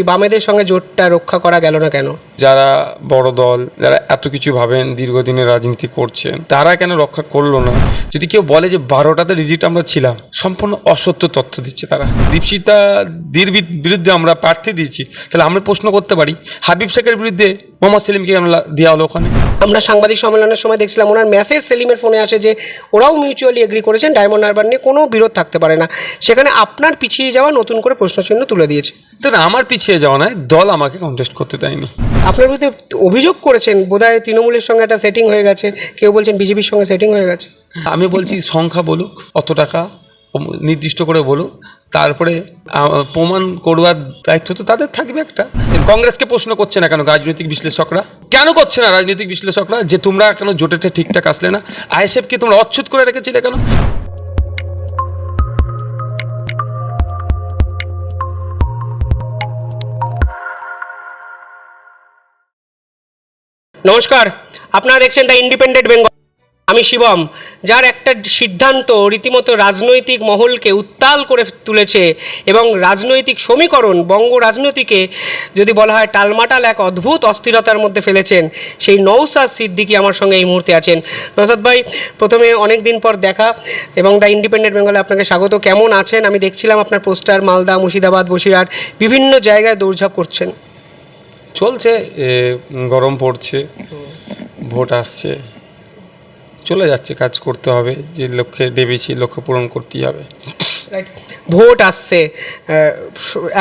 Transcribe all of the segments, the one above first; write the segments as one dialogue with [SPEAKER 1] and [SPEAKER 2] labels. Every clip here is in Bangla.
[SPEAKER 1] বামেদের সঙ্গে জোটটা রক্ষা করা গেল না কেন?
[SPEAKER 2] যারা বড় দল, যারা এত কিছু ভাবেন, দীর্ঘদিনের রাজনীতি করছেন, তারা কেন রক্ষা করলো না? যদি কেউ বলে যে 12টাতে রিজিট আমরা ছিলাম, সম্পূর্ণ অসত্য তথ্য দিচ্ছে তারা। দীপশিতা দির বিরুদ্ধে আমরা প্রার্থী দিয়েছি, তাহলে আমরা প্রশ্ন করতে পারি হাবিব শেখের বিরুদ্ধে মোহাম্মদ সেলিমকে কেন দেওয়া হলো ওখানে?
[SPEAKER 1] আমরা সাংবাদিক সম্মেলনের সময় দেখছিলাম ওনার মেসেজ সেলিমের ফোনে আসে যে ওরাও মিউচুয়ালি এগ্রি করেছেন ডায়মন্ড হারবার নিয়ে কোনো বিরোধ থাকতে পারে না। সেখানে আপনার পিছিয়ে যাওয়া নতুন করে প্রশ্নচিহ্ন তুলে দিয়েছে।
[SPEAKER 2] তাহলে আমার পিছিয়ে যাওয়া নয়, দল আমাকে কন্টেস্ট করতে দেয়নি।
[SPEAKER 1] আপনার বিরুদ্ধে অভিযোগ করেছেন বোধহয় তৃণমূলের সঙ্গে একটা সেটিং হয়ে গেছে, কেউ বলছেন বিজেপির সঙ্গে সেটিং হয়ে গেছে।
[SPEAKER 2] আমি বলছি সংখ্যা বলুক, অত টাকা নির্দিষ্ট করে বলুক, তারপরে প্রমাণ করবার দায়িত্ব তো তাদের থাকবে একটা। কংগ্রেসকে প্রশ্ন করছে না কেন রাজনৈতিক বিশ্লেষকরা? কেন করছে না রাজনৈতিক বিশ্লেষকরা যে তোমরা কেন জোটেতে ঠিকঠাক আসলে না? আইএসএফকে তোমরা অচ্ছুত করে রেখেছিলে কেন?
[SPEAKER 1] নমস্কার, আপনারা দেখছেন দ্য ইন্ডিপেন্ডেন্ট বেঙ্গল। আমি শিবম। যার একটা সিদ্ধান্ত রীতিমতো রাজনৈতিক মহলকে উত্তাল করে তুলেছে এবং রাজনৈতিক সমীকরণ বঙ্গ রাজনীতিকে যদি বলা হয় টালমাটাল এক অদ্ভুত অস্থিরতার মধ্যে ফেলেছেন, সেই নওশাদ সিদ্দিকী আমার সঙ্গে এই মুহূর্তে আছেন। নওশাদ ভাই, প্রথমে অনেক দিন পর দেখা এবং দ্য ইন্ডিপেন্ডেন্ট বেঙ্গলে আপনাকে স্বাগত। কেমন আছেন? আমি দেখছিলাম আপনার পোস্টার মালদা, মুর্শিদাবাদ, বসিরহাট বিভিন্ন জায়গায় দৌড়ঝাঁপ করছেন।
[SPEAKER 2] চলছে, গরম পড়ছে, ভোট আসছে, চলে যাচ্ছে, কাজ করতে হবে, যে লক্ষ্যে ডেবেছি লক্ষ্য পূরণ করতেই হবে।
[SPEAKER 1] ভোট আসছে,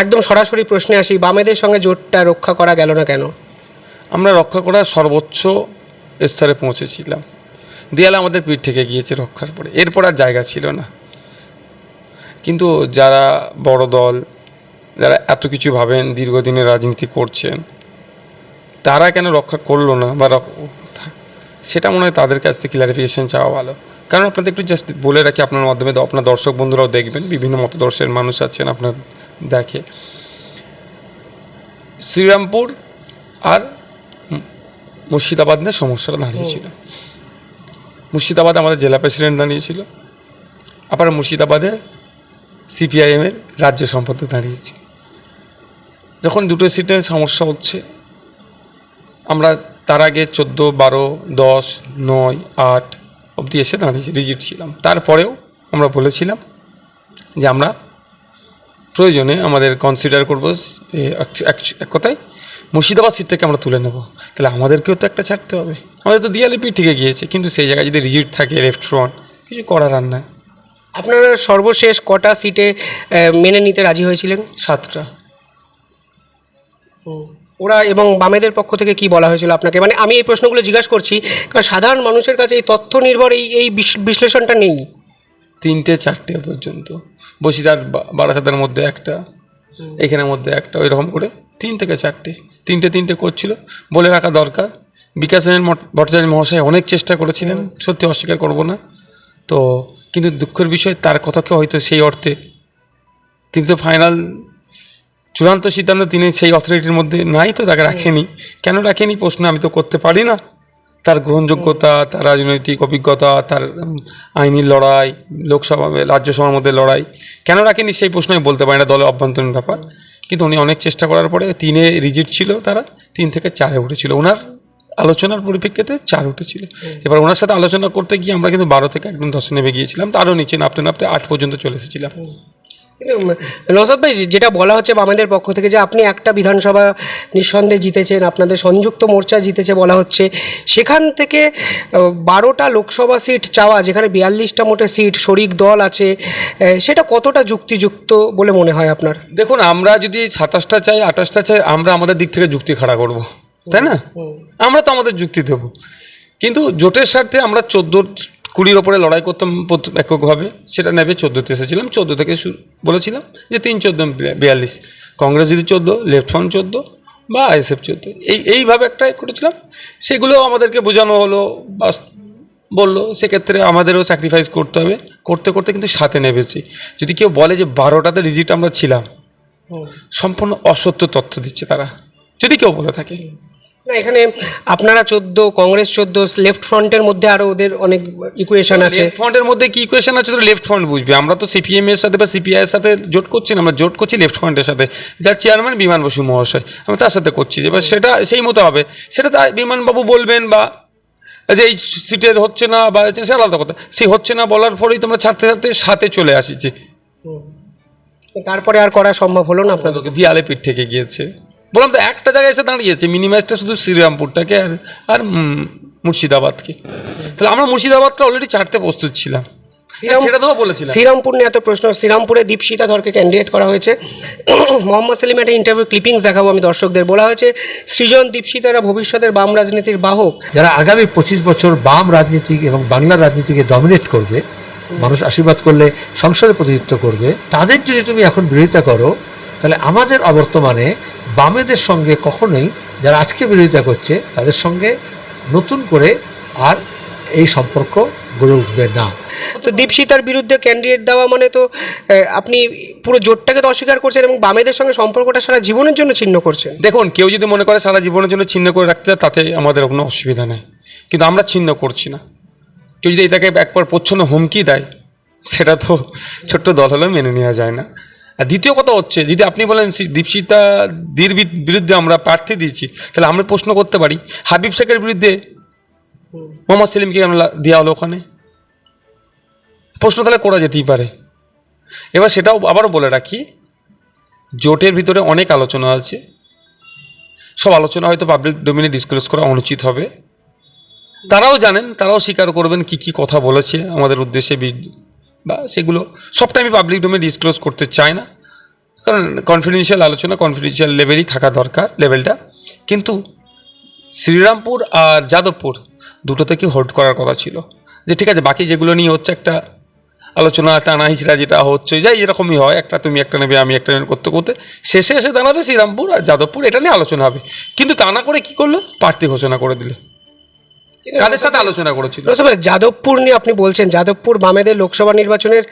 [SPEAKER 1] একদম সরাসরি প্রশ্নে আসি, বামেদের সঙ্গে জোটটা রক্ষা করা গেল না কেন?
[SPEAKER 2] আমরা রক্ষা করার সর্বোচ্চ স্তরে পৌঁছেছিলাম, দেয়ালে আমাদের পিঠ থেকে গিয়েছে রক্ষার পরে, এরপর আর জায়গা ছিল না। কিন্তু যারা বড় দল, যারা এত কিছু ভাবেন, দীর্ঘদিনের রাজনীতি করছেন, তারা কেন রক্ষা করলো না বা সেটা মনে হয় তাদের কাছ থেকে ক্লারিফিকেশন চাওয়া ভালো। কারণ আপনাদের একটু জাস্ট বলে রাখি, আপনার মাধ্যমে আপনার দর্শক বন্ধুরাও দেখবেন, বিভিন্ন মতদর্শের মানুষ আছেন আপনার দেখে। শ্রীরামপুর আর মুর্শিদাবাদ নিয়ে সমস্যাটা দাঁড়িয়েছিল। মুর্শিদাবাদে আমাদের জেলা প্রেসিডেন্ট দাঁড়িয়েছিল, আবার মুর্শিদাবাদে সিপিআইএমের রাজ্য সম্পাদক দাঁড়িয়েছে। যখন দুটো সিটের সমস্যা হচ্ছে, আমরা তার আগে 14, 12, 10, 9, 8 অবধি এসে দাঁড়িয়েছি, রিজিট ছিলাম। তারপরেও আমরা বলেছিলাম যে আমরা প্রয়োজনে আমাদের কনসিডার করবো, এক কথায় মুর্শিদাবাদ সিটটাকে আমরা তুলে নেব। তাহলে আমাদেরকেও তো একটা ছাড়তে হবে, আমাদের তো দিয়ালে পিঠ থেকে গিয়েছে। কিন্তু সেই জায়গায় যদি রিজিট থাকে, লেফট ফ্রন্ট, কিছু করার আর নাই।
[SPEAKER 1] আপনারা সর্বশেষ কটা সিটে মেনে নিতে রাজি হয়েছিলেন?
[SPEAKER 2] 7টা।
[SPEAKER 1] ওরা এবং বামেদের পক্ষ থেকে কি বলা হয়েছিল আপনাকে? মানে আমি এই প্রশ্নগুলো জিজ্ঞাসা করছি কারণ সাধারণ মানুষের কাছে এই তথ্য নির্ভর এই বিশ্লেষণটা নেই।
[SPEAKER 2] 3টে 4টে পর্যন্ত, বসিরহাট বারাসাতের মধ্যে একটা, এখানের মধ্যে একটা, ওই রকম করে 3 থেকে 4টে, 3টে করছিল। বলে রাখা দরকার, বিকাশ রঞ্জন ভট্টাচার্য মহাশয় অনেক চেষ্টা করেছিলেন, সত্যি অস্বীকার করব না তো, কিন্তু দুঃখের বিষয় তার কথাকে হয়তো সেই অর্থে তিনি তো ফাইনাল চূড়ান্ত সিদ্ধান্ত তিনি সেই অথরিটির মধ্যে নাই, তো তাকে রাখেনি। কেন রাখেনি প্রশ্ন আমি তো করতে পারি না। তার গ্রহণযোগ্যতা, তার রাজনৈতিক অভিজ্ঞতা, তার আইনি লড়াই, লোকসভা রাজ্যসভার মধ্যে লড়াই, কেন রাখেনি সেই প্রশ্ন আমি বলতে পারি না, দলের অভ্যন্তরীণ ব্যাপার। কিন্তু উনি অনেক চেষ্টা করার পরে 3-এ রিজিট ছিল, তারা 3 থেকে 4-এ উঠেছিল। ওনার আলোচনার পরিপ্রেক্ষিতে 4 উঠেছিল। এবার ওনার সাথে আলোচনা করতে গিয়ে আমরা কিন্তু 12 থেকে একদম 10-এ নেমে গিয়েছিলাম, তারও নিচে নামতে নামতে 8 পর্যন্ত চলে এসেছিলাম।
[SPEAKER 1] নওশাদ ভাই, যেটা বলা হচ্ছে বামেদের পক্ষ থেকে যে আপনি একটা বিধানসভা নিঃসন্দেহে জিতেছেন, আপনাদের সংযুক্ত মোর্চা জিতেছে বলা হচ্ছে, সেখান থেকে 12টা লোকসভা সিট চাওয়া, যেখানে 42টা মোটে সিট, শরিক দল আছে, সেটা কতটা যুক্তিযুক্ত বলে মনে হয় আপনার? দেখুন,
[SPEAKER 2] আমরা যদি 27টা চাই, 28টা চাই, আমরা আমাদের দিক থেকে যুক্তি খাড়া করব, তাই না? আমরা তো আমাদের যুক্তি দেব, কিন্তু জোটের স্বার্থে আমরা 14-20 ওপরে লড়াই করতাম এককভাবে, সেটা নেবে 14তে এসেছিলাম। 14 থেকে বলেছিলাম যে 3, 14, 42, কংগ্রেস যদি 14, লেফট ফ্রন্ট 14 বা আইএসএফ 14, এইভাবে একটা করেছিলাম। সেগুলো আমাদেরকে বোঝানো হলো বা বললো সেক্ষেত্রে আমাদেরও স্যাক্রিফাইস করতে হবে, করতে করতে কিন্তু 7-এ নেমেছি। যদি কেউ বলে যে 12টাতে রিজিট আমরা ছিলাম, সম্পূর্ণ অসত্য তথ্য দিচ্ছে তারা, যদি কেউ বলে থাকে।
[SPEAKER 1] না, এখানে আপনারা 14, কংগ্রেস 14, লেফট ফ্রন্টের মধ্যে আরো ওদের অনেক ইকুয়েশন আছে।
[SPEAKER 2] লেফট ফ্রন্টের মধ্যে কি ইকুয়েশন আছে তো লেফট ফ্রন্ট বুঝবে। আমরা তো সিপিএম এর সাথে বা সিপিআই এর সাথে জোট করছি না, আমরা জোট করছি লেফট ফ্রন্টের সাথে, যার চেয়ারম্যান বিমান বসু মহাশয়, আমরা তার সাথে করছি। এবার সেটা সেই মতো হবে, সেটা তো বিমানবাবু বলবেন, বা যে এই সিটে হচ্ছে না বা সেটা আলাদা কথা। সেই হচ্ছে না বলার পরেই তোমরা ছাড়তে ছাড়তে সাথে চলে আসিছি,
[SPEAKER 1] তারপরে আর করা সম্ভব হলো না আপনাদের?
[SPEAKER 2] আপনাদেরকে দিয়ালে পিঠ থেকে গিয়েছে। বললাম তো একটা জায়গায় এসে দাঁড়িয়েছে, মিনিমাইজটা শুধু শ্রীরামপুরটাকে আর আর মুর্শিদাবাদকে। তাহলে আমরা মুর্শিদাবাদটা অলরেডি ছাড়তে প্রস্তুত ছিলাম, ছেড়ে দেবো বলেছিলাম।
[SPEAKER 1] শ্রীরামপুর নিয়ে এত প্রশ্ন, শ্রীরামপুরে দীপশিতা ধরকে ক্যান্ডিডেট করা হয়েছে। মোহাম্মদ সেলিম একটা ইন্টারভিউ ক্লিপিংস দেখাবো আমি দর্শকদের। বলা হয়েছে সৃজন, দীপশিতারা ভবিষ্যতের বাম রাজনীতির বাহক।
[SPEAKER 3] যারা আগামী 25 বছর বাম রাজনীতি এবং বাংলা রাজনীতিকে ডমিনেট করবে, মানুষ আশীর্বাদ করলে সংসদে প্রতিনিধিত্ব করবে, তাদের যদি তুমি এখন বিরোধিতা করো, তাহলে আমাদের অবর্তমানে বামেদের সঙ্গে কখনোই যারা আজকে বিরোধিতা করছে তাদের সঙ্গে নতুন করে আর এই সম্পর্ক গড়ে উঠবে না।
[SPEAKER 1] তো দীপশিতার বিরুদ্ধে ক্যান্ডিডেট দেওয়া মানে তো আপনি পুরো জোটটাকে তো অস্বীকার করছেন এবং বামেদের সঙ্গে সম্পর্কটা সারা জীবনের জন্য ছিন্ন করছেন।
[SPEAKER 2] দেখুন, কেউ যদি মনে করে সারা জীবনের জন্য ছিন্ন করে রাখতে চায়, তাতে আমাদের কোনো অসুবিধা নেই, কিন্তু আমরা ছিন্ন করছি না। কেউ যদি এটাকে একবার প্রচ্ছন্ন হুমকি দেয়, সেটা তো ছোট্ট দল হলেও মেনে নেওয়া যায় না। আর দ্বিতীয় কথা হচ্ছে, যদি আপনি বলেন দীপশিতা দির বিরুদ্ধে আমরা প্রার্থী দিয়েছি, তাহলে আমরা প্রশ্ন করতে পারি হাবিব শেখের বিরুদ্ধে মোহাম্মদ সেলিমকে কেন দেওয়া হলো ওখানে? প্রশ্ন তাহলে করা যেতেই পারে। এবার সেটাও আবারও বলে রাখি, জোটের ভিতরে অনেক আলোচনা আছে, সব আলোচনা হয়তো পাবলিক ডোমেনে ডিসক্লোজ করা অনুচিত হবে। তারাও জানেন, তারাও স্বীকার করবেন কি কি কথা বলেছে আমাদের উদ্দেশ্যে, বা সেগুলো সবটা আমি পাবলিক ডোমেনে ডিসক্লোজ করতে চাই না, কারণ কনফিডেন্সিয়াল আলোচনা কনফিডেন্সিয়াল লেভেলই থাকা দরকার, লেভেলটা। কিন্তু শ্রীরামপুর আর যাদবপুর দুটো থেকে হোল্ড করার কথা ছিল, যে ঠিক আছে বাকি যেগুলো নিয়ে হচ্ছে একটা আলোচনা টানা হিচড়া যেটা হচ্ছে, যাই এরকমই হয়, একটা তুমি একটা নেবে আমি একটা নেবে করতে করতে শেষে এসে দাঁড়াবে শ্রীরামপুর আর যাদবপুর, এটা নিয়ে আলোচনা হবে। কিন্তু তা না করে কি করলো, প্রার্থী ঘোষণা করে দিল। কাদের সাথে আলোচনা করেছিল?
[SPEAKER 1] যাদবপুর নিয়ে আপনি বলছেন, যাদবপুর বামেদের লোকসভা নির্বাচনের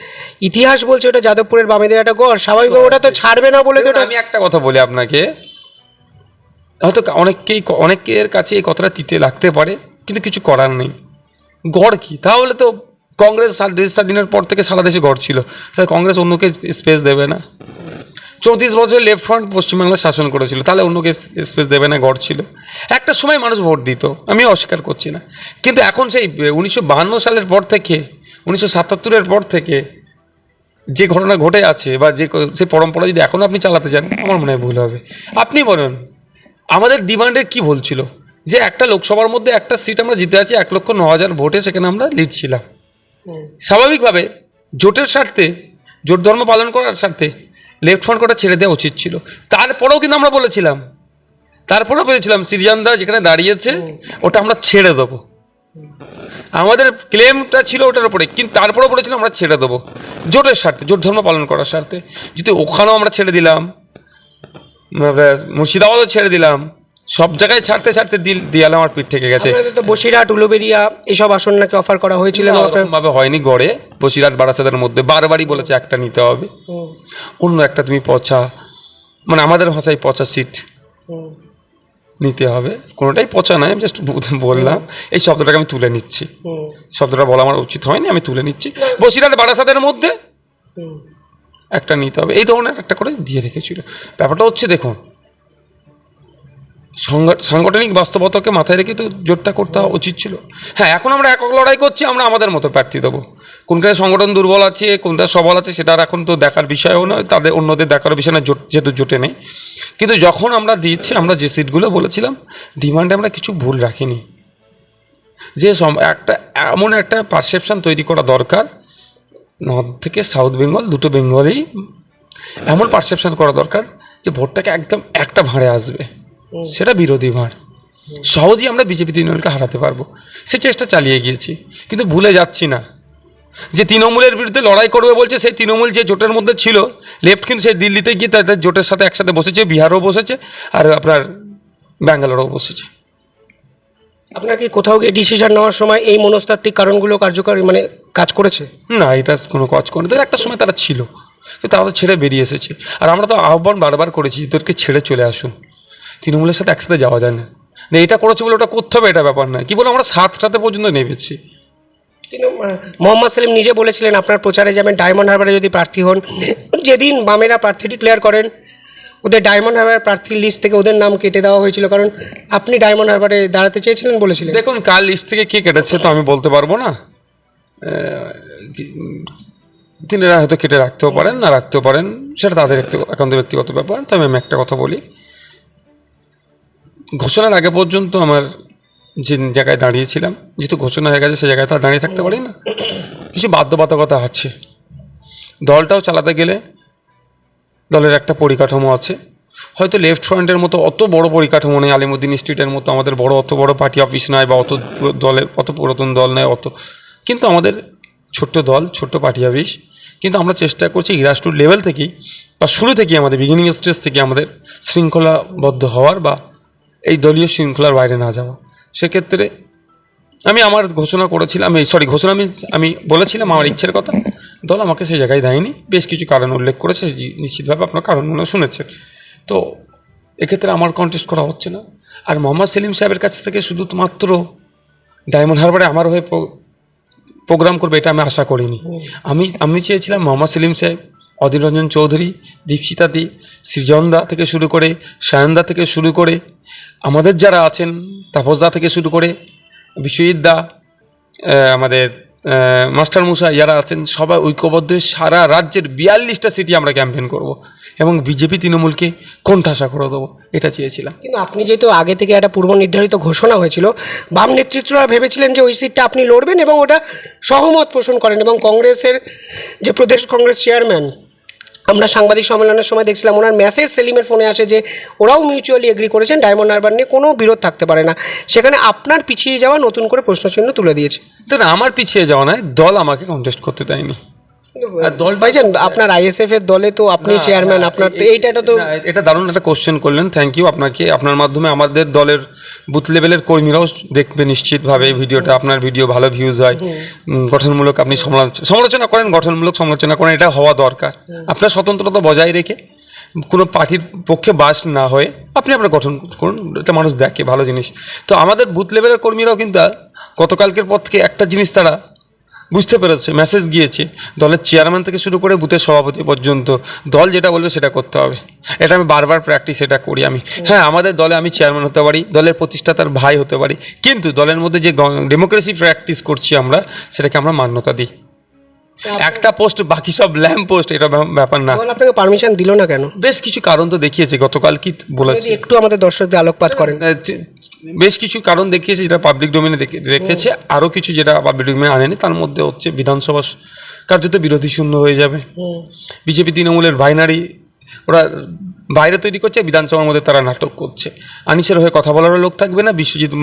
[SPEAKER 1] ইতিহাস বলছে ওটা যাদবপুরের বামেদের একটা গড়, স্বাভাবিকভাবে ওটা তো ছাড়বে না বলে তো ওটা।
[SPEAKER 2] আমি একটা কথা বলি আপনাকে, হয়তো অনেকের কাছে এই কথাটা তিতে লাগতে পারে, কিন্তু কিছু করার নেই। গড় কি? তাহলে তো কংগ্রেস দেশ স্বাধীনের পর থেকে সারা দেশে গড় ছিল, তাহলে কংগ্রেস অন্যকে স্পেস দেবে না। 34 বছর লেফট ফ্রন্ট পশ্চিমবাংলা শাসন করেছিল, তাহলে অন্যকে স্পেস দেবে না? গড় ছিল। একটা সময় মানুষ ভোট দিত, আমিও অস্বীকার করছি না, কিন্তু এখন সেই 1952 সালের পর থেকে 1977-এর পর থেকে যে ঘটনা ঘটে আছে, বা যে পরম্পরা যদি এখনও আপনি চালাতে চান, আমার মনে হয় ভুল হবে। আপনি বলেন আমাদের ডিমান্ডের কি ভুল ছিল, যে একটা লোকসভার মধ্যে একটা সিট আমরা জিতে আছি 1,09,000 ভোটে, সেখানে আমরা লিড ছিলাম। স্বাভাবিকভাবে জোটের স্বার্থে, জোট ধর্ম পালন করার স্বার্থে লেফট ফ্রন্ট কোটা ছেড়ে দেওয়া উচিত ছিল। তারপরেও কিন্তু আমরা বলেছিলাম, সিরিজানদা যেখানে দাঁড়িয়েছে ওটা আমরা ছেড়ে দেবো, আমাদের ক্লেমটা ছিল ওটার উপরে, কিন্তু তারপরেও বলেছিলাম আমরা ছেড়ে দেবো জোটের স্বার্থে, জোট ধর্ম পালন করার স্বার্থে। যদি ওখানেও আমরা ছেড়ে দিলাম, মুর্শিদাবাদও ছেড়ে দিলাম, সব জায়গায় ছাড়তে ছাড়তে দিয়ালে আমার পিঠ থেকে গেছে।
[SPEAKER 1] বসিরহাট, উলুবেড়িয়া এইসব আসন নাকি অফার করা হয়েছিল,
[SPEAKER 2] ভাবে হয়নি। গড়ে বসিরহাট বারাসাতের মধ্যে বারবারই বলেছে একটা নিতে হবে, অন্য একটা তুমি পচা, মানে আমাদের ভাষায় পচা সিট নিতে হবে। কোনোটাই পচা নয়, আমি জাস্ট বললাম, এই শব্দটাকে আমি তুলে নিচ্ছি, শব্দটা বলা আমার উচিত হয়নি, আমি তুলে নিচ্ছি। বসিরহাট বারাসাতের মধ্যে একটা নিতে হবে, এই ধরনের একটা করে দিয়ে রেখেছিল। ব্যাপারটা হচ্ছে দেখুন, সাংগঠনিক বাস্তবতাকে মাথায় রেখে তো জোটটা করতে উচিত ছিল। হ্যাঁ, এখন আমরা একক লড়াই করছি, আমরা আমাদের মতো প্রার্থী দেবো। কোনখানে সংগঠন দুর্বল আছে, কোনটা সবল আছে, সেটা আর এখন তো দেখার বিষয়ও নয়, তাদের অন্যদের দেখার বিষয় না, যেহেতু জোটে নেই। কিন্তু যখন আমরা দিয়েছি, আমরা যে সিটগুলো বলেছিলাম ডিমান্ডে আমরা কিছু ভুল রাখিনি, যে এমন একটা পারসেপশন তৈরি করা দরকার, নর্থ থেকে সাউথ বেঙ্গল দুটো বেঙ্গলেই এমন পারসেপশন করা দরকার যে ভোটটাকে একদম একটা ভাঁড়ে আসবে, সেটা বিরোধী ভাঁড়। সহজেই আমরা বিজেপি তৃণমূলকে হারাতে পারবো, সে চেষ্টা চালিয়ে গিয়েছি। কিন্তু ভুলে যাচ্ছি না যে তৃণমূলের বিরুদ্ধে লড়াই করবে বলছে, সেই তৃণমূল যে জোটের মধ্যে ছিল লেফট, কিন্তু সেই দিল্লিতে গিয়ে তাদের জোটের সাথে একসাথে বসেছে, বিহারও বসেছে আর আপনার ব্যাঙ্গালোরও বসেছে।
[SPEAKER 1] আপনার কি কোথাও গিয়ে ডিসিশন নেওয়ার সময় এই মনস্তাত্ত্বিক কারণগুলো কার্যকরী মানে কাজ করেছে?
[SPEAKER 2] না, এটা কোনো কাজ করে না। একটা সময় তারা ছিল, কিন্তু তারা তো ছেড়ে বেরিয়ে এসেছে। আর আমরা তো আহ্বান বারবার করেছি, তোদেরকে ছেড়ে চলে আসুন, তৃণমূলের সাথে একসাথে যাওয়া যায় না। না এটা করেছে বলে ওটা করতে হবে, এটা ব্যাপার নয়। কি বলে আমরা 7টাতে পর্যন্ত নেমেছি।
[SPEAKER 1] কিন্তু মোহাম্মদ সেলিম নিজে বলেছিলেন আপনার প্রচারে যাবেন ডায়মন্ড হারবারে যদি প্রার্থী হন। যেদিন বামেরা প্রার্থী ডিক্লেয়ার করেন ওদের ডায়মন্ড হারবার প্রার্থীর লিস্ট থেকে ওদের নাম কেটে দেওয়া হয়েছিল, কারণ আপনি ডায়মন্ড হারবারে দাঁড়াতে চেয়েছিলেন বলেছিলেন।
[SPEAKER 2] দেখুন কার লিস্ট থেকে কে কেটেছে তো আমি বলতে পারবো না। তিনারা হয়তো কেটে রাখতেও পারেন, না রাখতেও পারেন, সেটা তাদের একান্ত ব্যক্তিগত ব্যাপার। তবে আমি একটা কথা বলি, ঘোষণার আগে পর্যন্ত আমার যে জায়গায় দাঁড়িয়েছিলাম, যেহেতু ঘোষণা হয়ে গেছে সে জায়গায় তো আর দাঁড়িয়ে থাকতে পারি না, কিছু বাধ্যবাধকতা আছে। দলটাও চালাতে গেলে দলের একটা পরিকাঠামো আছে। হয়তো লেফট ফ্রন্টের মতো অত বড় পরিকাঠামো নেই, আলিমুদ্দিন স্ট্রিটের মতো আমাদের অত বড় পার্টি অফিস নয়, বা অত পুরাতন দল নয় কিন্তু আমাদের ছোট্ট দল, ছোট্ট পার্টি অফিস। কিন্তু আমরা চেষ্টা করছি গ্রাসরুট লেভেল থেকেই বা শুরু থেকেই আমাদের বিগিনিং স্টেজ থেকে আমাদের শৃঙ্খলাবদ্ধ হওয়ার বা এই দলীয় শৃঙ্খলার বাইরে না যাওয়া। সেক্ষেত্রে আমি আমার ঘোষণা করেছিলাম, আমি বলেছিলাম আমার ইচ্ছের কথা। দল আমাকে সেই জায়গায় দেয়নি, বেশ কিছু কারণ উল্লেখ করেছে, নিশ্চিতভাবে আপনার কারণগুলো শুনেছেন। তো এক্ষেত্রে আমার কন্টেস্ট করা হচ্ছে না। আর মোহাম্মদ সেলিম সাহেবের কাছ থেকে শুধুমাত্র ডায়মন্ড হারবারে আমার হয়ে প্রোগ্রাম করবে এটা আমি আশা করিনি। আমি চেয়েছিলাম মোহাম্মদ সেলিম সাহেব, অধীর রঞ্জন চৌধুরী, দীপশিতা দি, সৃজনদা থেকে শুরু করে, সায়নদা থেকে শুরু করে, আমাদের যারা আছেন তাপসদা থেকে শুরু করে, বিশ্বজিৎ দা, আমাদের মাস্টার মুসা যারা আছেন, সবাই ঐক্যবদ্ধ হয়ে সারা রাজ্যের 42টা সিটি আমরা ক্যাম্পেইন করব এবং বিজেপি তৃণমূলকে কোণঠাসা করে দেবো, এটা চেয়েছিলাম।
[SPEAKER 1] কিন্তু আপনি যেহেতু আগে থেকে একটা পূর্ব নির্ধারিত ঘোষণা হয়েছিল, বাম নেতৃত্বরা ভেবেছিলেন যে ওই সিটটা আপনি লড়বেন এবং ওটা সহমত পোষণ করেন। এবং কংগ্রেসের যে প্রদেশ কংগ্রেস চেয়ারম্যান, আমরা সাংবাদিক সম্মেলনের সময় দেখছিলাম ওনার মেসেজ সেলিমের ফোনে আসে যে ওরাও মিউচুয়ালি এগ্রি করেছেন ডায়মন্ড হারবার নিয়ে কোনো বিরোধ থাকতে পারে না। সেখানে আপনার পিছিয়ে যাওয়া নতুন করে প্রশ্নচিহ্ন তুলে দিয়েছে।
[SPEAKER 2] দেখুন আমার পিছিয়ে যাওয়া নয়, দল আমাকে কন্টেস্ট করতে দেয়নি।
[SPEAKER 1] দল ভাইজান আপনার আইএসএফ এর দলে তো আপনি চেয়ারম্যান, আপনার তো এইটা তো
[SPEAKER 2] এটা দারুণ একটা কোশ্চেন করলেন, থ্যাংক ইউ আপনাকে। আপনার মাধ্যমে আমাদের দলের বুথ লেভেলের কর্মীরাও দেখবে নিশ্চিতভাবে এই ভিডিওটা। আপনার ভিডিও ভালো ভিউজ হয়, গঠনমূলক আপনি সমালোচনা করেন, গঠনমূলক সমালোচনা করেন, এটা হওয়া দরকার। আপনার স্বতন্ত্রতা বজায় রেখে কোনো পার্টির পক্ষে বাস না হয়ে আপনি আপনার গঠন করুন, এটা মানুষ দেখে, ভালো জিনিস। তো আমাদের বুথ লেভেলের কর্মীরাও কিন্তু গতকালকের পর থেকে একটা জিনিস তারা বুঝতে পেরেছে, মেসেজ গিয়েছে দলের চেয়ারম্যান থেকে শুরু করে বুথের সভাপতি পর্যন্ত, দল যেটা বলবে সেটা করতে হবে। এটা আমি বারবার প্র্যাকটিস এটা করি আমি। হ্যাঁ, আমাদের দলে আমি চেয়ারম্যান হতে পারি, দলের প্রতিষ্ঠাতার ভাই হতে পারি, কিন্তু দলের মধ্যে যে ডেমোক্রেসি প্র্যাকটিস করছি আমরা, সেটাকে আমরা মান্যতা দিই। একটা পোস্ট বাকি সব ল্যাম্প পোস্ট, এটা ব্যাপার না।
[SPEAKER 1] আপনাকে পারমিশন দিল না কেন?
[SPEAKER 2] বেশ কিছু কারণ তো দেখিয়েছে, গতকাল কি বলেছি
[SPEAKER 1] একটু আমাদের দর্শকদের আলোকপাত করেন।
[SPEAKER 2] বেশ কিছু কারণ দেখিয়েছে যেটা পাবলিক ডোমেনে রেখেছে, আরও কিছু যেটা পাবলিক ডোমেনে আনেনি। তার মধ্যে হচ্ছে বিধানসভা কার্যত বিরোধী শূন্য হয়ে যাবে। বিজেপি তৃণমূলের বাইনারি ওরা বাইরে তৈরি করছে, বিধানসভার মধ্যে তারা নাটক করছে। আনিসের হয়ে কথা বলারও লোক থাকবে না, বিশ্বজিৎ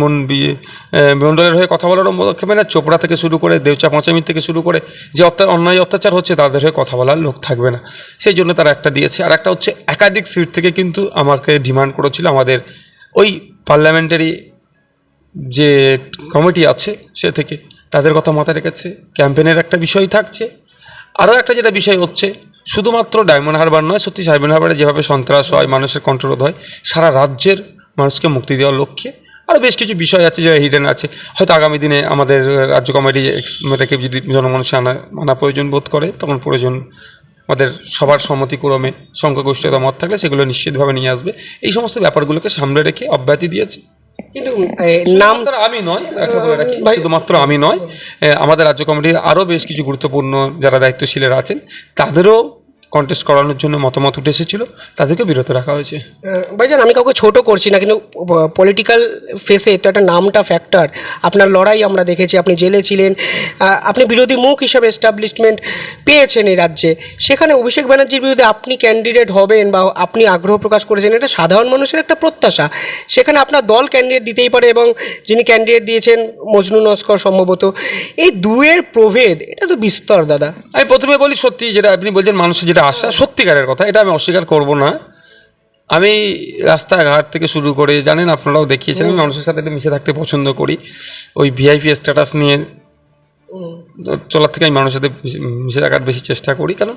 [SPEAKER 2] মণ্ডলের হয়ে কথা বলারও লোক থাকবে না, চোপড়া থেকে শুরু করে দেউচা পাঁচামির থেকে শুরু করে যে অন্যায় অত্যাচার হচ্ছে তাদের হয়ে কথা বলার লোক থাকবে না। সেই জন্য তারা একটা দিয়েছে। আর একটা হচ্ছে একাধিক সিট থেকে কিন্তু আমাকে ডিমান্ড করেছিল আমাদের ওই পার্লামেন্টারি যে কমিটি আছে সে থেকে, তাদের কথা মাথায় রেখেছে। ক্যাম্পেনের একটা বিষয় থাকছে। আরও একটা যেটা বিষয় হচ্ছে, শুধুমাত্র ডায়মন্ড হারবার নয়, সত্যি ডায়মন্ড হারবারে যেভাবে সন্ত্রাস হয়, মানুষের কন্ট্রোল হয়, সারা রাজ্যের মানুষকে মুক্তি দেওয়ার লক্ষ্যে আরও বেশ কিছু বিষয় আছে যেটা হিডেন আছে। হয়তো আগামী দিনে আমাদের রাজ্য কমিটি এটাকে যদি জনমানুষে আনা প্রয়োজন বোধ করে, তখন প্রয়োজন আমাদের সবার সম্মতিক্রমে সংখ্যাগরিষ্ঠতা মত থাকলে সেগুলো নিশ্চিতভাবে নিয়ে আসবে। এই সমস্ত ব্যাপারগুলোকে সামনে রেখে অব্যাহতি দিয়েছে।
[SPEAKER 1] কিন্তু নাম
[SPEAKER 2] আমি নয়, শুধুমাত্র আমি নয়, আমাদের রাজ্য কমিটির আরও বেশ কিছু গুরুত্বপূর্ণ যারা দায়িত্বশীলেরা আছেন তাদেরও কন্টেস্ট করানোর জন্য মতামত উঠে এসেছিলো, তাদেরকে বিরত রাখা হয়েছে।
[SPEAKER 1] ভাইজান আমি কাউকে ছোট করছি না, কিন্তু পলিটিক্যাল ফেসে তো একটা নামটা ফ্যাক্টর। আপনার লড়াই আমরা দেখেছি, আপনি জেলে ছিলেন, আপনি বিরোধী মুখ হিসাবে এস্টাবলিশমেন্ট পেয়েছেন এই রাজ্যে। সেখানে অভিষেক ব্যানার্জির বিরুদ্ধে আপনি ক্যান্ডিডেট হবেন বা আপনি আগ্রহ প্রকাশ করেছেন, এটা সাধারণ মানুষের একটা প্রত্যাশা। সেখানে আপনার দল ক্যান্ডিডেট দিতেই পারে এবং যিনি ক্যান্ডিডেট দিয়েছেন মজনু নস্কর সম্ভবত। এই দুয়ের প্রভেদ এটা তো বিস্তর দাদা।
[SPEAKER 2] আমি প্রথমে বলি, সত্যি যেটা আপনি বলছেন মানুষের যেটা আশা, সত্যিকারের কথা, এটা আমি অস্বীকার করব না। আমি রাস্তাঘাট থেকে শুরু করে, জানেন আপনারাও দেখিয়েছেন, আমি মানুষের সাথে একটু মিশে থাকতে পছন্দ করি। ওই ভিআইপি স্ট্যাটাস নিয়ে চলার থেকে আমি মানুষের সাথে মিশে থাকার বেশি চেষ্টা করি, কারণ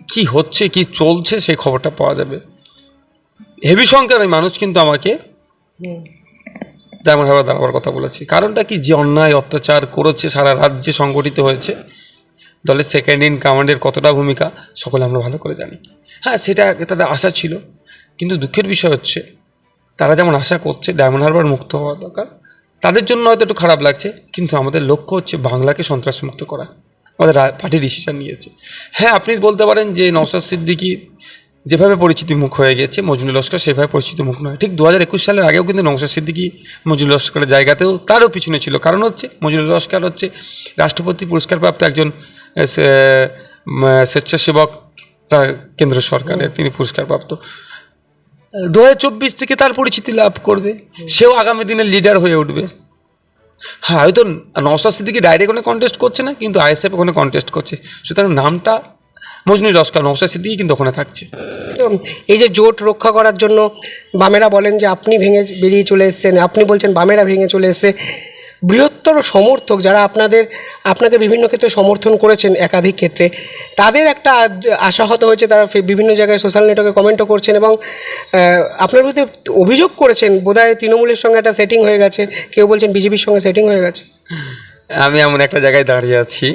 [SPEAKER 2] কি হচ্ছে কি চলছে সেই খবরটা পাওয়া যাবে। হেভি সংখ্যার ওই মানুষ কিন্তু আমাকে ডায়মন্ড হারবার দাঁড়াবার কথা বলেছি। কারণটা কি, যে অন্যায় অত্যাচার করেছে সারা রাজ্যে সংগঠিত হয়েছে, দলের সেকেন্ড ইন কমান্ডের কতটা ভূমিকা সকলে আমরা ভালো করে জানি। হ্যাঁ, সেটা তাদের আশা ছিল, কিন্তু দুঃখের বিষয় হচ্ছে তারা যেমন আশা করছে ডায়মন্ড হারবার মুক্ত হওয়া দরকার, তাদের জন্য হয়তো একটু খারাপ লাগছে, কিন্তু আমাদের লক্ষ্য হচ্ছে বাংলাকে সন্ত্রাসমুক্ত করা। আমাদের পার্টি ডিসিশন নিয়েছে। হ্যাঁ, আপনি বলতে পারেন যে নওশাদ সিদ্দিকী যেভাবে পরিচিতি মুখ হয়ে গেছে, মজনু লস্কর সেভাবে পরিচিতি মুখ নয়। ঠিক 2021 সালের আগেও কিন্তু নওশাদ সিদ্দিকী মজনু লস্করের জায়গাতেও তারও পিছনে ছিল। কারণ হচ্ছে মজনু লস্কর হচ্ছে রাষ্ট্রপতি পুরস্কারপ্রাপ্ত একজন স্বেচ্ছাসেবক কেন্দ্র সরকারের, তিনি পুরস্কারপ্রাপ্ত। 2024 থেকে তার পরিচিতি লাভ করবে, সেও আগামী দিনের লিডার হয়ে উঠবে। হ্যাঁ, হয়তো নওশাদ সিদ্দিকী ডাইরেক্ট ওখানে কন্টেস্ট করছে না, কিন্তু আইএসএফ ওখানে কন্টেস্ট করছে, সুতরাং নামটা মজনু লস্কর, নওশাদ সিদ্দিকী কিন্তু ওখানে থাকছে।
[SPEAKER 1] এই যে জোট রক্ষা করার জন্য বামেরা বলেন যে আপনি ভেঙে বেরিয়ে চলে এসেছেন, আপনি বলছেন বামেরা ভেঙে চলে এসছে, বৃহত্তর সমর্থক যারা আপনাকে বিভিন্ন ক্ষেত্রে সমর্থন করেছেন একাধিক ক্ষেত্রে, তাদের একটা আশাহত হয়েছে, তারা বিভিন্ন জায়গায় সোশ্যাল নেটওয়ার্কে কমেন্টও করছেন এবং আপনার বিরুদ্ধে অভিযোগ করেছেন বোধহয় তৃণমূলের সঙ্গে একটা সেটিং হয়ে গেছে, কেউ বলছেন বিজেপির সঙ্গে সেটিং হয়ে গেছে।
[SPEAKER 2] আমি এমন একটা জায়গায় দাঁড়িয়ে আছি,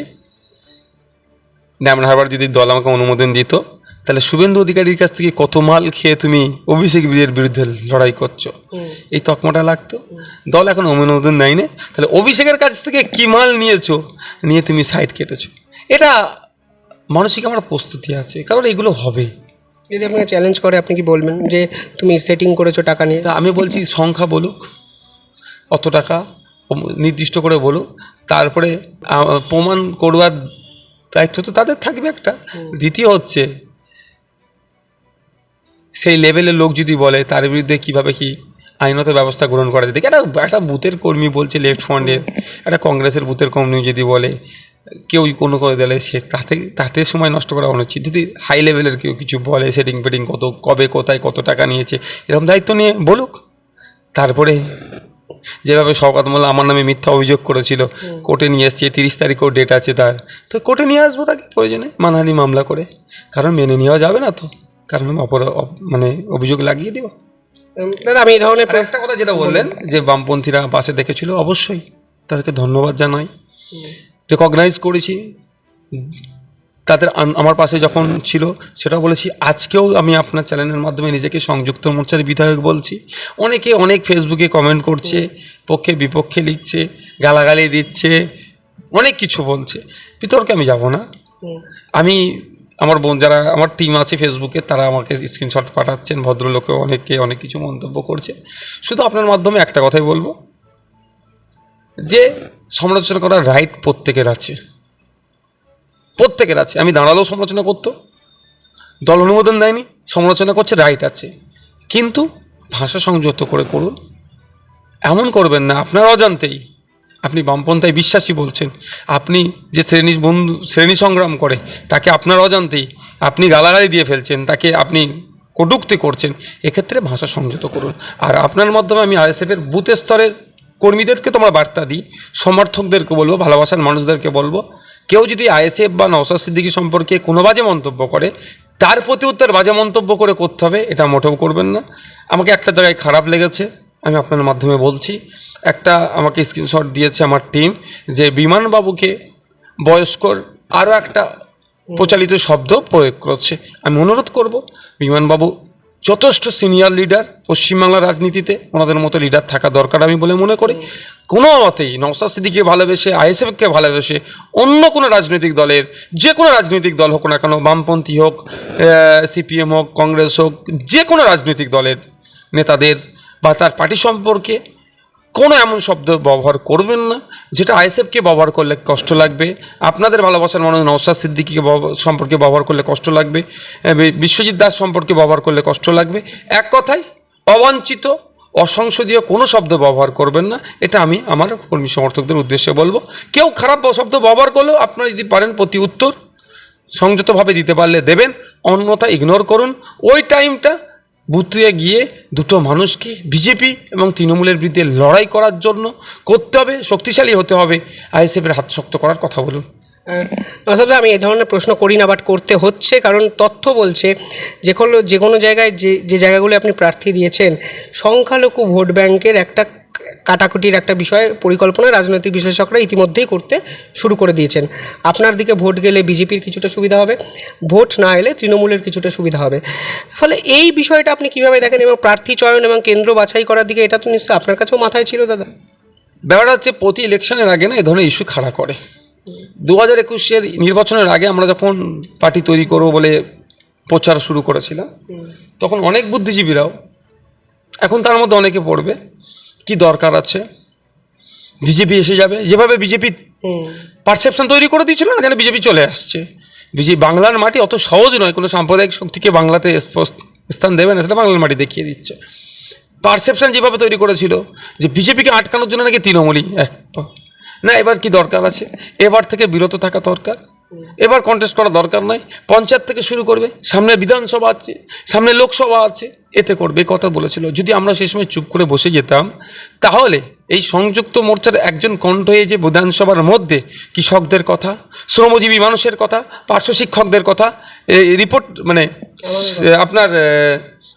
[SPEAKER 2] ডায়মন্ড হারবার যদি দল আমাকে অনুমোদন দিত, তাহলে শুভেন্দু অধিকারীর কাছ থেকে কত মাল খেয়ে তুমি অভিষেক বীরের বিরুদ্ধে লড়াই করছো, এই তকমাটা লাগতো। দল এখন অনুমোদন দেয় না, তাহলে অভিষেকের কাছ থেকে কি মাল নিয়েছো, নিয়ে তুমি সাইড কেটেছো, এটা মানসিক আমার প্রস্তুতি আছে, কারণ এগুলো হবে।
[SPEAKER 1] যদি আপনাকে চ্যালেঞ্জ করে আপনি কি বলবেন যে তুমি সেটিং করেছো টাকা নিয়ে?
[SPEAKER 2] তা আমি বলছি সংখ্যা বলুক, অত টাকা নির্দিষ্ট করে বলুক, তারপরে প্রমাণ করবার দায়িত্ব তো তাদের থাকবে একটা। দ্বিতীয় হচ্ছে সেই লেভেলের লোক যদি বলে তার বিরুদ্ধে কীভাবে কি আইনত ব্যবস্থা গ্রহণ করা যায়। একটা বুথের কর্মী বলছে, লেফট ফ্রন্টের একটা কংগ্রেসের বুথের কর্মী যদি বলে কেউ কোনো করে দিলে, সে তাতে সময় নষ্ট করা অনুচিত। যদি হাই লেভেলের কেউ কিছু বলে, সেটিং পেটিং কবে কোথায় কত টাকা নিয়েছে, এরকম দায়িত্ব নিয়ে বলুক। তারপরে যেভাবে শওকত মোল্লা আমার নামে মিথ্যা অভিযোগ করেছিল, কোর্টে নিয়ে এসছে, 30 তারিখও ডেট আছে তার, তো কোর্টে নিয়ে আসবো তাকে প্রয়োজনে মানহানি মামলা করে, কারণ মেনে নেওয়া যাবে না তো, কারণ আমি অভিযোগ লাগিয়ে দেবো।
[SPEAKER 1] দাদা আমি এই ধরনের
[SPEAKER 2] একটা কথা যেটা বললেন যে বামপন্থীরা পাশে দেখেছিল, অবশ্যই তাদেরকে ধন্যবাদ জানাই, রেকগনাইজ করেছি তাদের, আমার পাশে যখন ছিল সেটা বলেছি। আজকেও আমি আপনার চ্যানেলের মাধ্যমে নিজেকে সংযুক্ত মোর্চার বিধায়ক বলছি। অনেকে অনেক ফেসবুকে কমেন্ট করছে, পক্ষে বিপক্ষে লিখছে, গালাগালি দিচ্ছে, অনেক কিছু বলছে, বিতর্কে আমি যাব না। আমি আমার যারা আমার টিম আছে ফেসবুকে, তারা আমাকে স্ক্রিনশট পাঠাচ্ছেন, ভদ্রলোকেও অনেকে অনেক কিছু মন্তব্য করছে। শুধু আপনার মাধ্যমে একটা কথাই বলবো, যে সমালোচনা করার রাইট প্রত্যেকের আছে, প্রত্যেকের আছে। আমি দাঁড়ালেও সমালোচনা করতো, দল অনুমোদন দেয়নি, সমালোচনা করছে, রাইট আছে, কিন্তু ভাষা সংযত করে করুন। এমন করবেন না আপনার অজান্তেই আপনি বামপন্থায় বিশ্বাসী বলছেন, আপনি যে শ্রেণী সংগ্রাম করে তাকে আপনার অজান্তেই আপনি গালাগালি দিয়ে ফেলছেন, তাকে আপনি কটূক্তি করছেন। এক্ষেত্রে ভাষা সংযত করুন। আর আপনার মাধ্যমে আমি আইএসএফের বুথ স্তরের কর্মীদেরকে তোমরা বার্তা দিই, সমর্থকদেরকে বলবো, ভালোবাসার মানুষদেরকে বলবো, কেউ যদি আইএসএফ বা নওশাদ সিদ্দিকী সম্পর্কে কোনো বাজে মন্তব্য করে, তার প্রতি উত্তর বাজে মন্তব্য করে করতে হবে, এটা মোটেও করবেন না। আমাকে একটা জায়গায় খারাপ লেগেছে, আমি আপনার মাধ্যমে বলছি। একটা আমাকে স্ক্রিনশট দিয়েছে আমার টিম, যে বিমানবাবুকে বয়স্কর আরও একটা প্রচলিত শব্দ প্রয়োগ করছে। আমি অনুরোধ করব, বিমানবাবু যথেষ্ট সিনিয়র লিডার পশ্চিমবাংলার রাজনীতিতে, ওনাদের মতো লিডার থাকা দরকার আমি বলে মনে করি। কোনো মতেই নওশাদ সিদ্দিকীকে ভালোবেসে, আইএসএফকে ভালোবেসে অন্য কোনো রাজনৈতিক দলের, যে কোনো রাজনৈতিক দল হোক না কেন, বামপন্থী হোক, সিপিএম হোক, কংগ্রেস হোক, যে কোনো রাজনৈতিক দলের নেতাদের বা তার পার্টি সম্পর্কে কোনো এমন শব্দ ব্যবহার করবেন না যেটা আইএসএফকে ব্যবহার করলে কষ্ট লাগবে, আপনাদের ভালোবাসার মানুষ নওশাদ সিদ্দিকীকে সম্পর্কে ব্যবহার করলে কষ্ট লাগবে, বিশ্বজিৎ দাস সম্পর্কে ব্যবহার করলে কষ্ট লাগবে। এক কথায় অবাঞ্ছিত, অসংসদীয় কোনো শব্দ ব্যবহার করবেন না, এটা আমি আমার কর্মী সমর্থকদের উদ্দেশ্যে বলবো। কেউ খারাপ শব্দ ব্যবহার করলেও আপনারা যদি পারেন প্রতি উত্তর সংযতভাবে দিতে পারলে দেবেন, অন্যথা ইগনোর করুন। ওই টাইমটা বুথে গিয়ে দুটো মানুষকে বিজেপি এবং তৃণমূলের বিরুদ্ধে লড়াই করার জন্য করতে হবে, শক্তিশালী হতে হবে, আইএসএফের হাত শক্ত করার কথা বলুন।
[SPEAKER 1] নওশাদ, আমি এই ধরনের প্রশ্ন করি না, বাট করতে হচ্ছে, কারণ তথ্য বলছে যে কোনো জায়গায় যে জায়গাগুলো আপনি প্রার্থী দিয়েছেন, সংখ্যালঘু ভোট ব্যাংকের একটা কাটাকুটির একটা বিষয় পরিকল্পনা রাজনৈতিক বিশ্লেষকরা ইতিমধ্যেই করতে শুরু করে দিয়েছেন। আপনার দিকে ভোট গেলে বিজেপির কিছুটা সুবিধা হবে, ভোট না এলে তৃণমূলের কিছুটা সুবিধা হবে। ফলে এই বিষয়টা আপনি কীভাবে দেখেন, এবং প্রার্থী চয়ন এবং কেন্দ্র বাছাই করার দিকে এটা তো নিশ্চয়ই আপনার কাছেও মাথায় ছিল দাদা?
[SPEAKER 2] ব্যাপারটা হচ্ছে প্রতি ইলেকশনের আগে না এই ধরনের ইস্যু খাড়া করে। 2021-এর নির্বাচনের আগে আমরা যখন পার্টি তৈরি করবো বলে প্রচার শুরু করেছিলাম, তখন অনেক বুদ্ধিজীবীরাও, এখন তার মধ্যে অনেকে পড়বে, কি দরকার আছে, বিজেপি এসে যাবে, যেভাবে বিজেপি পারসেপশন তৈরি করে দিয়েছিল না, যেন বিজেপি চলে আসছে। বিজেপি বাংলার মাটি অত সহজ নয়, কোনো সাম্প্রদায়িক শক্তিকে বাংলাতে স্থান দেবে না, সেটা বাংলার মাটি দেখিয়ে দিচ্ছে। পারসেপশন যেভাবে তৈরি করেছিল যে বিজেপিকে আটকানোর জন্য নাকি তৃণমূলই না, এবার কি দরকার আছে, এবার থেকে বিরত থাকা দরকার, এবার কন্টেস্ট করা দরকার নয়, পঞ্চায়েত থেকে শুরু করবে, সামনে বিধানসভা আছে, সামনে লোকসভা আছে, এতে করবে কথা বলেছিল। যদি আমরা সেই সময় চুপ করে বসে যেতাম, তাহলে এই সংযুক্ত মোর্চার একজন কণ্ঠ হয়ে যে বিধানসভার মধ্যে কৃষকদের কথা, শ্রমজীবী মানুষের কথা, পার্শ্ব শিক্ষকদের কথা, রিপোর্ট মানে আপনার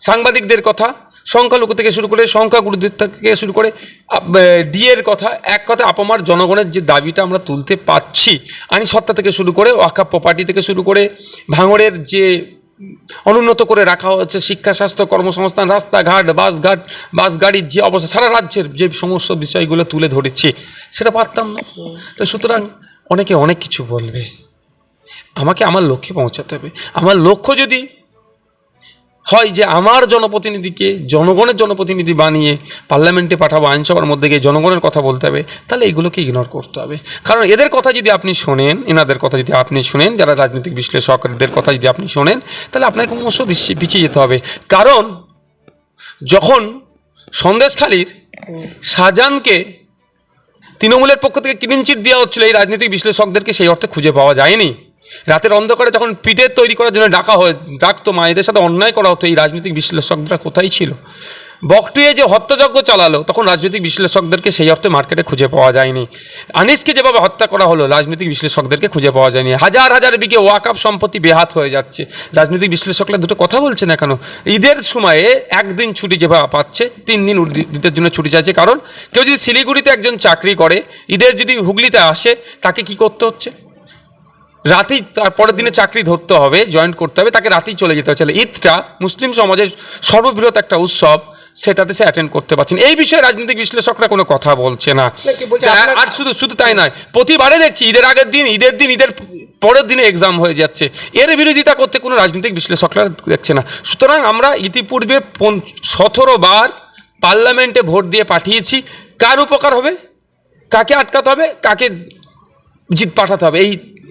[SPEAKER 2] সাংবাদিকদের কথা, সংখ্যালঘু থেকে শুরু করে সংখ্যাগুরুদের থেকে শুরু করে ডিএর কথা, এক কথা আপামার জনগণের যে দাবিটা আমরা তুলতে পারছি, আইনি সত্তা থেকে শুরু করে ওয়াকফ প্রপার্টি থেকে শুরু করে ভাঙড়ের যে অনুন্নত করে রাখা হচ্ছে শিক্ষা, স্বাস্থ্য, কর্মসংস্থান, রাস্তাঘাট, বাস গাড়ির যে অবস্থা, সারা রাজ্যের যে সমস্ত বিষয়গুলো তুলে ধরেছি, সেটা পারতাম না। তো সুতরাং অনেকে অনেক কিছু বলবে, আমাকে আমার লক্ষ্যে পৌঁছাতে হবে। আমার লক্ষ্য যদি হয় যে আমার জনপ্রতিনিধিকে জনগণের জনপ্রতিনিধি বানিয়ে পার্লামেন্টে পাঠাবো, আইনসভার মধ্যে গিয়ে জনগণের কথা বলতে হবে, তাহলে এইগুলোকে ইগনোর করতে হবে। কারণ এদের কথা যদি আপনি শোনেন, এনাদের কথা যদি আপনি শোনেন, যারা রাজনৈতিক বিশ্লেষকদের কথা যদি আপনি শোনেন, তাহলে আপনাকে ক্রমশ পিছিয়ে যেতে হবে। কারণ যখন সন্দেশখালীর শাহজাহানকে তৃণমূলের পক্ষ থেকে ক্লিনচিট দেওয়া হচ্ছিল, এই রাজনৈতিক বিশ্লেষকদেরকে সেই অর্থে খুঁজে পাওয়া যায়নি। রাতের অন্ধকারে যখন পিঠের তৈরি করার জন্য ডাকতো, মায়েদের সাথে অন্যায় করা হতো, এই রাজনৈতিক বিশ্লেষকরা কোথায় ছিল? বকটুয়ে যে হত্যাযজ্ঞ চালালো, তখন রাজনৈতিক বিশ্লেষকদেরকে সেই অর্থে মার্কেটে খুঁজে পাওয়া যায়নি। আনিসকে যেভাবে হত্যা করা হলো, রাজনৈতিক বিশ্লেষকদেরকে খুঁজে পাওয়া যায়নি। হাজার হাজার বিঘে ওয়াকফ সম্পত্তি বেহাত হয়ে যাচ্ছে, রাজনৈতিক বিশ্লেষকরা দুটো কথা বলছে না কেন? ঈদের সময়ে একদিন ছুটি যেভাবে পাচ্ছে, 3 দিন ঈদের জন্য ছুটি চাইছে। কারণ কেউ যদি শিলিগুড়িতে একজন চাকরি করে, ঈদের যদি হুগলিতে আসে, তাকে কি করতে হচ্ছে? রাতেই তার পরের দিনে চাকরি ধরতে হবে, জয়েন করতে হবে, তাকে রাতেই চলে যেতে হচ্ছে। ঈদটা মুসলিম সমাজের সর্ববৃহৎ একটা উৎসব, সেটাতে সে অ্যাটেন্ড করতে পারছেন। এই বিষয়ে রাজনৈতিক বিশ্লেষকরা কোনো কথা বলছে না। আর শুধু তাই নয়, প্রতিবারে দেখছি ঈদের আগের দিন, ঈদের পরের দিনে এক্সাম হয়ে যাচ্ছে। এর বিরোধিতা করতে কোনো রাজনৈতিক বিশ্লেষকরা দেখছে না। সুতরাং আমরা ইতিপূর্বে 17 বার পার্লামেন্টে ভোট দিয়ে পাঠিয়েছি। কার উপকার হবে, কাকে আটকাতে হবে, কাকে জিত পাঠাতে হবে,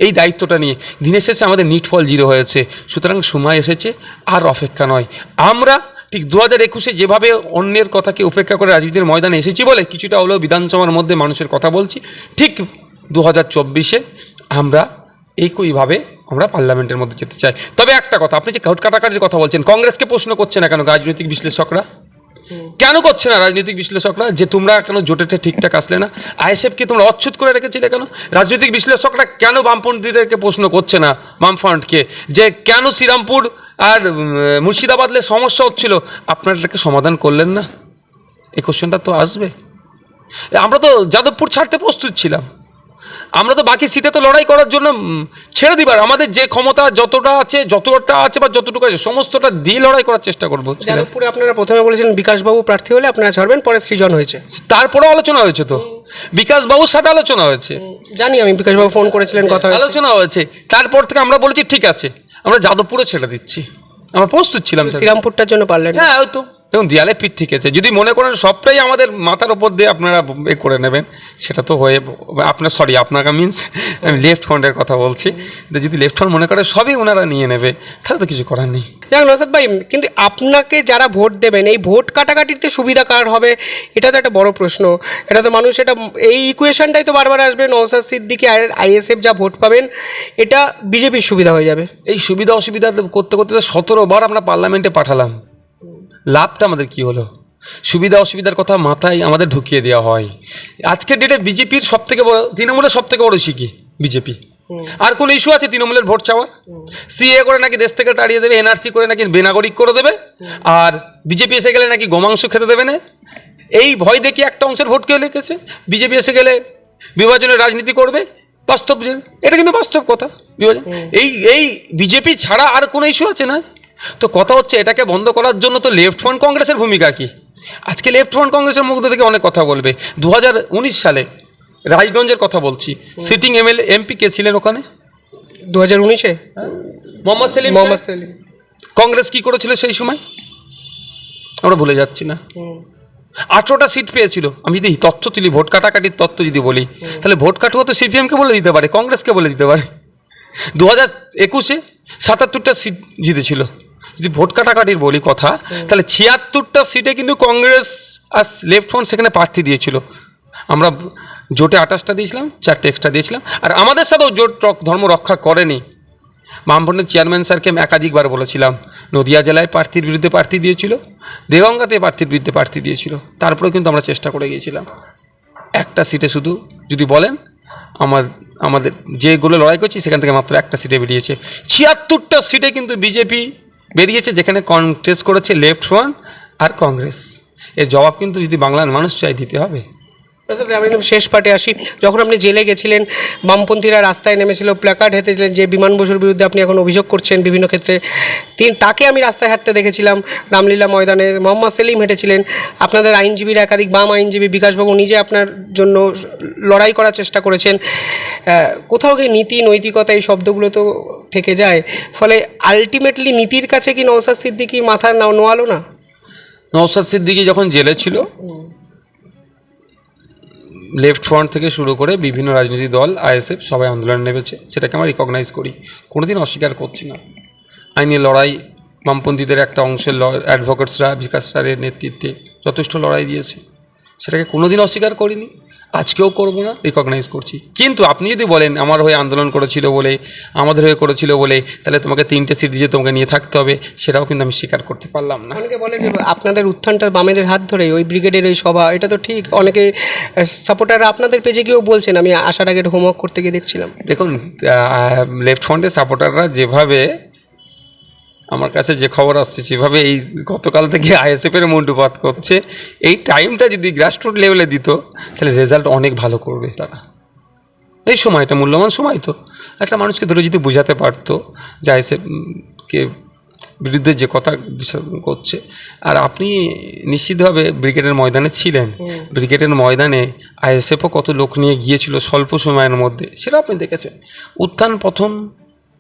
[SPEAKER 2] এই দায়িত্বটা নিয়ে দিনের শেষে আমাদের নিটফল 0 হয়েছে। সুতরাং সময় এসেছে, আর অপেক্ষা নয়। আমরা ঠিক 2021-এ যেভাবে অন্যের কথাকে উপেক্ষা করে রাজনীতির ময়দানে এসেছি বলে কিছুটা হলেও বিধানসভার মধ্যে মানুষের কথা বলছি, ঠিক 2024-এ আমরা একইভাবে আমরা পার্লামেন্টের মধ্যে যেতে চাই। তবে একটা কথা, আপনি যে ভোট কাটাকাটির কথা বলছেন, কংগ্রেসকে প্রশ্ন করছে না কেন রাজনৈতিক বিশ্লেষকরা? কেন করছে না রাজনৈতিক বিশ্লেষকরা যে তোমরা কেন জোটেতে ঠিকঠাক আসলে না? আইএসএফকে তোমরা অচ্ছুত করে রেখেছিলে কেন? রাজনৈতিক বিশ্লেষকরা কেন বামপন্থীদেরকে প্রশ্ন করছে না, বামফ্রন্টকে, যে কেন শ্রীরামপুর আর মুর্শিদাবাদে সমস্যা হচ্ছিল, আপনারা এটাকে সমাধান করলেন না? এই কোশ্চেনটা তো আসবে। আমরা তো যাদবপুর ছাড়তে প্রস্তুত ছিলাম, আমরা তো বাকি সিটে তো লড়াই করার জন্য ছেড়ে দিবার, আমাদের যে ক্ষমতা যতটা আছে বা যতটুকু আছে সমস্তটা দিয়ে লড়াই করার চেষ্টা করবো।
[SPEAKER 1] যাদবপুরে আপনারা প্রথমে বলেছিলেন বিকাশবাবু প্রার্থী হলে আপনারা ছাড়বেন, পরে সৃজন হয়েছে,
[SPEAKER 2] তারপরেও আলোচনা হয়েছে, তো বিকাশবাবুর সাথে আলোচনা হয়েছে,
[SPEAKER 1] জানি আমি, বিকাশবাবু ফোন করেছিলেন, কথা
[SPEAKER 2] আলোচনা হয়েছে। তারপর থেকে আমরা বলেছি ঠিক আছে, আমরা যাদবপুরে ছেড়ে দিচ্ছি, আমরা প্রস্তুত ছিলাম।
[SPEAKER 1] শ্রীরামপুরটার জন্য পারলেন?
[SPEAKER 2] হ্যাঁ, হয়তো দেখুন দেয়ালে পিঠ ঠিক আছে, যদি মনে করেন সবটাই আমাদের মাথার ওপর দিয়ে আপনারা এ করে নেবেন, সেটা তো হয়ে আপনাকে মিনস আমি লেফট ফ্রন্টের কথা বলছি, যদি লেফট ফ্রন্ট মনে করে সবই ওনারা নিয়ে নেবে, তাহলে তো কিছু করার নেই।
[SPEAKER 1] যাক নওশাদ ভাই, কিন্তু আপনাকে যারা ভোট দেবেন, এই ভোট কাটাকাটিতে সুবিধা কার হবে, এটা তো একটা বড় প্রশ্ন। এটা তো মানুষ, এটা এই ইকুয়েশনটাই তো বারবার আসবে, নওশাদ সিদ্দিকী আর আইএসএফ যা ভোট পাবেন, এটা বিজেপির সুবিধা হয়ে যাবে। এই
[SPEAKER 2] সুবিধা অসুবিধা করতে করতে 17 বার আমরা পার্লামেন্টে পাঠালাম, লাভটা আমাদের কি হলো? সুবিধা অসুবিধার কথা মাথায় আমাদের ঢুকিয়ে দেওয়া হয়। আজকের ডেটে বিজেপির সবথেকে বড়, তৃণমূলের সবথেকে বড় শিখি বিজেপি। আর কোন ইস্যু আছে তৃণমূলের ভোট চাওয়ার? সিএ করে নাকি দেশ থেকে তাড়িয়ে দেবে, এনআরসি করে নাকি বেনাগরিক করে দেবে, আর বিজেপি এসে গেলে নাকি গোমাংস খেতে দেবে না, এই ভয় দেখি একটা অংশের ভোট কেউ লিখেছে। বিজেপি এসে গেলে বিভাজনের রাজনীতি করবে, বাস্তব এটা কিন্তু বাস্তব কথা। বিভাজন এই বিজেপি ছাড়া আর কোনো ইস্যু আছে না? তো কথা হচ্ছে এটাকে বন্ধ করার জন্য তো লেফট ফ্রন্ট কংগ্রেসের ভূমিকা কি? আজকে লেফট ফ্রন্ট কংগ্রেসের মধ্যে থেকে অনেক কথা বলবে। 2019 সালে রায়গঞ্জের কথা বলছি, সিটিং এমপি কে ছিলেন ওখানে
[SPEAKER 1] 2019-এ?
[SPEAKER 2] মোহাম্মদ সেলিম।
[SPEAKER 1] মোহাম্মদ সেলিম।
[SPEAKER 2] কংগ্রেস কি করেছিল সেই সময় আমরা ভুলে যাচ্ছি না। 18টা সিট পেয়েছিল। আমি যদি তথ্য তুলি, ভোট কাটাকাটির তথ্য যদি বলি, তাহলে ভোট কাটুয়া তো সিপিএমকে বলে দিতে পারে, কংগ্রেসকে বলে দিতে পারে। 2021-এ 77টা সিট জিতেছিল। যদি ভোট কাটাকাটির বলি কথা, তাহলে 76টা সিটে কিন্তু কংগ্রেস আর লেফট ফ্রন্ট সেখানে প্রার্থী দিয়েছিল। আমরা জোটে 28টা দিয়েছিলাম, 4টে এক্সট্রা দিয়েছিলাম। আর আমাদের সাথেও জোট ধর্ম রক্ষা করেনি। বামফ্রন্টের চেয়ারম্যান স্যারকে আমি একাধিকবার বলেছিলাম, নদিয়া জেলায় প্রার্থীর বিরুদ্ধে প্রার্থী দিয়েছিল, দেগঙ্গাতে প্রার্থীর বিরুদ্ধে প্রার্থী দিয়েছিল, তারপরেও কিন্তু আমরা চেষ্টা করে গিয়েছিলাম। একটা সিটে শুধু যদি বলেন, আমাদের যেগুলো লড়াই করছি সেখান থেকে মাত্র একটা সিটে বেরিয়েছে। 76টা সিটে কিন্তু বিজেপি বেরিয়েছে, যেখানে কন্টেস্ট করেছে লেফট ফ্রন্ট আর কংগ্রেস। এর জবাব কিন্তু যদি বাংলার মানুষ চাই দিতে হবে।
[SPEAKER 1] আমি একদম শেষ পার্টে আসি। যখন আপনি জেলে গেছিলেন, বামপন্থীরা রাস্তায় নেমেছিল, প্ল্যাকার্ড হেঁটেছিলেন, যে বিমান বসুর বিরুদ্ধে আপনি এখন অভিযোগ করছেন বিভিন্ন ক্ষেত্রে, তাকে আমি রাস্তায় হাঁটতে দেখেছিলাম রামলীলা ময়দানে। মোহাম্মদ সেলিম হেঁটেছিলেন। আপনাদের আইনজীবীরা, একাধিক বাম আইনজীবী, বিকাশবাবু নিজে আপনার জন্য লড়াই করার চেষ্টা করেছেন। কোথাও গিয়ে নীতি, নৈতিকতা এই শব্দগুলো তো থেকে যায়। ফলে আলটিমেটলি নীতির কাছে কি নওশাদ সিদ্দিকী মাথা নোয়ালো না?
[SPEAKER 2] নওশাদ সিদ্দিকী যখন জেলে ছিল, লেফট ফ্রন্ট থেকে শুরু করে বিভিন্ন রাজনৈতিক দল, আইএসএফ সবাই আন্দোলনে নেমেছে, সেটাকে আমরা রিকগনাইজ করি, কোনোদিন অস্বীকার করছি না। আইনি লড়াই, বামপন্থীদের একটা অংশের অ্যাডভোকেটসরা বিকাশ স্যারের নেতৃত্বে যথেষ্ট লড়াই দিয়েছে, সেটাকে কোনোদিন অস্বীকার করিনি, আজকেও করবো না, রিকগনাইজ করছি। কিন্তু আপনি যদি বলেন আমার হয়ে আন্দোলন করেছিল বলে, আমাদের হয়ে করেছিল বলে, তাহলে তোমাকে 3টে সিট দিয়ে তোমাকে নিয়ে থাকতে হবে, সেটাও কিন্তু আমি স্বীকার করতে পারলাম না।
[SPEAKER 1] অনেকে বলে যে আপনাদের উত্থানটা বামেদের হাত ধরে, ওই ব্রিগেডের ওই সভা, এটা তো ঠিক। অনেকে সাপোর্টাররা আপনাদের পেজে গিয়েও বলছেন, আমি আসার আগে হোমওয়ার্ক করতে গিয়ে দেখছিলাম।
[SPEAKER 2] দেখুন, লেফট ফ্রন্টের সাপোর্টাররা যেভাবে আমার কাছে যে খবর আসছে, সেভাবে এই গতকাল থেকে আইএসএফের মুন্ডুপাত করছে, এই টাইমটা যদি গ্রাসরুট লেভেলে দিত, তাহলে রেজাল্ট অনেক ভালো করবে তারা। এই সময়টা মূল্যবান সময়, তো একটা মানুষকে ধরে যদি বোঝাতে পারতো যে আইএসএফকে বিরুদ্ধে যে কথা করছে। আর আপনি নিশ্চিতভাবে ব্রিগেডের ময়দানে ছিলেন, ব্রিগেডের ময়দানে আইএসএফও কত লোক নিয়ে গিয়েছিল স্বল্প সময়ের মধ্যে, সেটা আপনি দেখেছেন। উত্থান প্রথম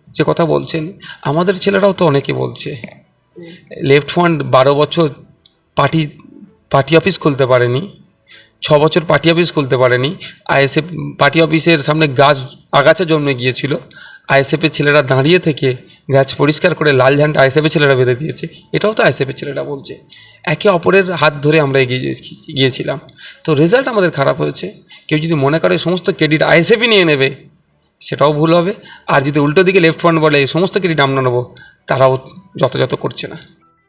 [SPEAKER 2] যে কথা বলছেন, আমাদের ছেলেরাও তো অনেকে বলছে লেফট ফ্রন্ট 12 বছর পার্টি অফিস খুলতে পারেনি, 6 বছর পার্টি অফিস খুলতে পারেনি। আইএসএফ পার্টি অফিসের সামনে আগাছা জন্মে গিয়েছিল, আইএসএফের ছেলেরা দাঁড়িয়ে থেকে গাছ পরিষ্কার করে লাল ঝান্ডা আইএসএফের ছেলেরা বেঁধে দিয়েছে, এটাও তো আইএসএফের ছেলেরা বলছে। একে অপরের হাত ধরে আমরা এগিয়ে গিয়েছিলাম। তো রেজাল্ট আমাদের খারাপ হয়েছে। কেউ যদি মনে করে সমস্ত ক্রেডিট আইএসএফই নিয়ে নেবে, সেটাও ভুল হবে। আর যদি উল্টো দিকে লেফট ফ্রন্ট বলে সমস্ত ক্রেডিট আমরা নেবো, তারাও যথাযথ করছে না।